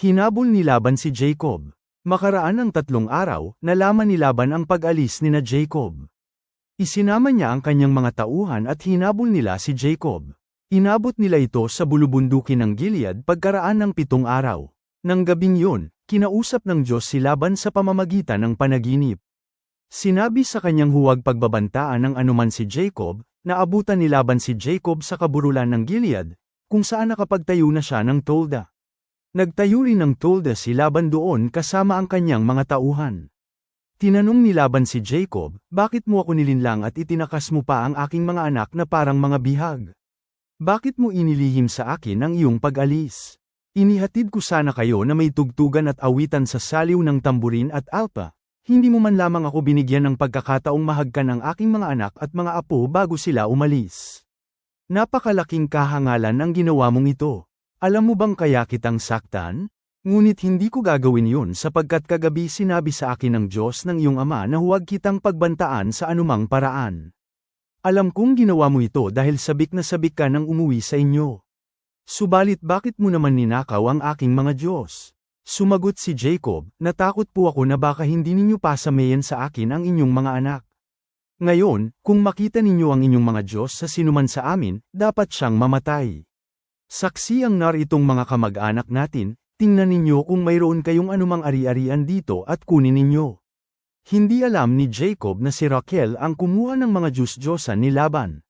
Hinabol ni Laban si Jacob. Makaraan ng 3 araw, nalaman ni Laban ang pag-alis nina Jacob. Isinama niya ang kanyang mga tauhan at hinabol nila si Jacob. Inabot nila ito sa bulubundukin ng Gilead pagkaraan ng 7 araw. Nang gabing yun, kinausap ng Diyos si Laban sa pamamagitan ng panaginip. Sinabi sa kanyang huwag pagbabantaan ng anuman si Jacob, naabutan ni Laban si Jacob sa kaburulan ng Gilead, kung saan nakapagtayo na siya ng tolda. Nagtayo rin ng tolda si Laban doon kasama ang kanyang mga tauhan. Tinanong ni Laban si Jacob, bakit mo ako nilinlang at itinakas mo pa ang aking mga anak na parang mga bihag? Bakit mo inilihim sa akin ang iyong pag-alis? Inihatid ko sana kayo na may tugtugan at awitan sa saliw ng tamburin at alpa. Hindi mo man lamang ako binigyan ng pagkakataong mahagkan ang aking mga anak at mga apo bago sila umalis. Napakalaking kahangalan ang ginawa mong ito. Alam mo bang kaya kitang saktan? Ngunit hindi ko gagawin yun sapagkat kagabi sinabi sa akin ng Diyos ng iyong ama na huwag kitang pagbantaan sa anumang paraan. Alam kong ginawa mo ito dahil sabik na sabik ka nang umuwi sa inyo. Subalit bakit mo naman ninakaw ang aking mga Diyos? Sumagot si Jacob, natakot po ako na baka hindi ninyo pasamayan sa akin ang inyong mga anak. Ngayon, kung makita ninyo ang inyong mga Diyos sa sinuman sa amin, dapat siyang mamatay. Saksi ang naritong mga kamag-anak natin, tingnan ninyo kung mayroon kayong anumang ari-arian dito at kunin ninyo. Hindi alam ni Jacob na si Raquel ang kumuha ng mga Diyos-Diyosan ni Laban.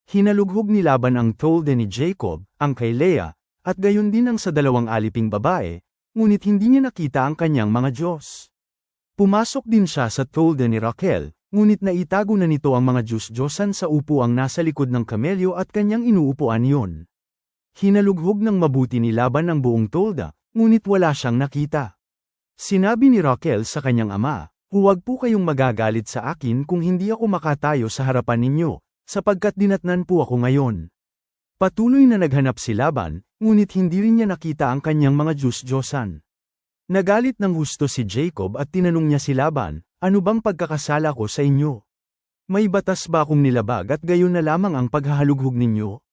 Hinalughog ni Laban ang tolda ni Jacob, ang kay Leah, at gayon din ang sa 2 aliping babae, ngunit hindi niya nakita ang kanyang mga Diyos. Pumasok din siya sa tolda ni Raquel, ngunit naitago na nito ang mga Diyos-Diyosan sa upuang nasa likod ng kamelyo at kanyang inuupuan yon. Hinalughog ng mabuti ni Laban ang buong tolda, ngunit wala siyang nakita. Sinabi ni Raquel sa kanyang ama, huwag po kayong magagalit sa akin kung hindi ako makatayo sa harapan ninyo, sapagkat dinatnan po ako ngayon. Patuloy na naghanap si Laban, ngunit hindi rin niya nakita ang kanyang mga Diyos-Diyosan. Nagalit ng husto si Jacob at tinanong niya si Laban, ano bang pagkakasala ko sa inyo? May batas ba akong nilabag at gayon na lamang ang paghahalughog ninyo?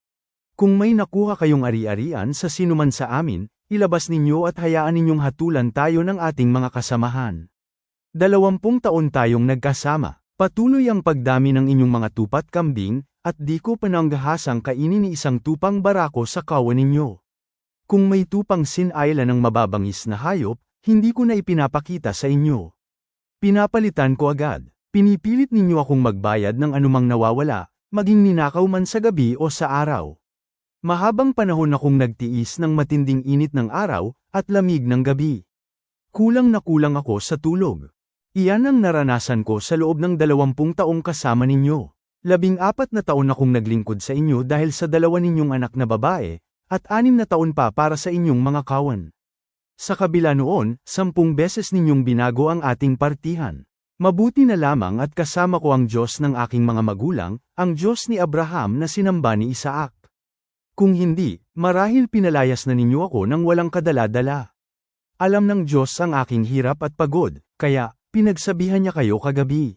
Kung may nakuha kayong ari-arian sa sinuman sa amin, ilabas ninyo at hayaan ninyong hatulan tayo ng ating mga kasamahan. 20 taon tayong nagkasama, patuloy ang pagdami ng inyong mga tupat kambing, at di ko pananggahasang kainin ni isang tupang barako sa kawan ninyo. Kung may tupang sinayla ng mababangis na hayop, hindi ko na ipinapakita sa inyo. Pinapalitan ko agad, pinipilit ninyo akong magbayad ng anumang nawawala, maging ninakaw man sa gabi o sa araw. Mahabang panahon akong nagtiis ng matinding init ng araw, at lamig ng gabi. Kulang na kulang ako sa tulog. Iyan ang naranasan ko sa loob ng 20 taong kasama ninyo. 14 na taon akong naglingkod sa inyo dahil sa 2 ninyong anak na babae, at 6 na taon pa para sa inyong mga kawan. Sa kabila noon, 10 beses ninyong binago ang ating partihan. Mabuti na lamang at kasama ko ang Diyos ng aking mga magulang, ang Diyos ni Abraham na sinamba ni Isaac. Kung hindi, marahil pinalayas na ninyo ako ng walang kadala-dala. Alam ng Diyos ang aking hirap at pagod, kaya, pinagsabihan niya kayo kagabi.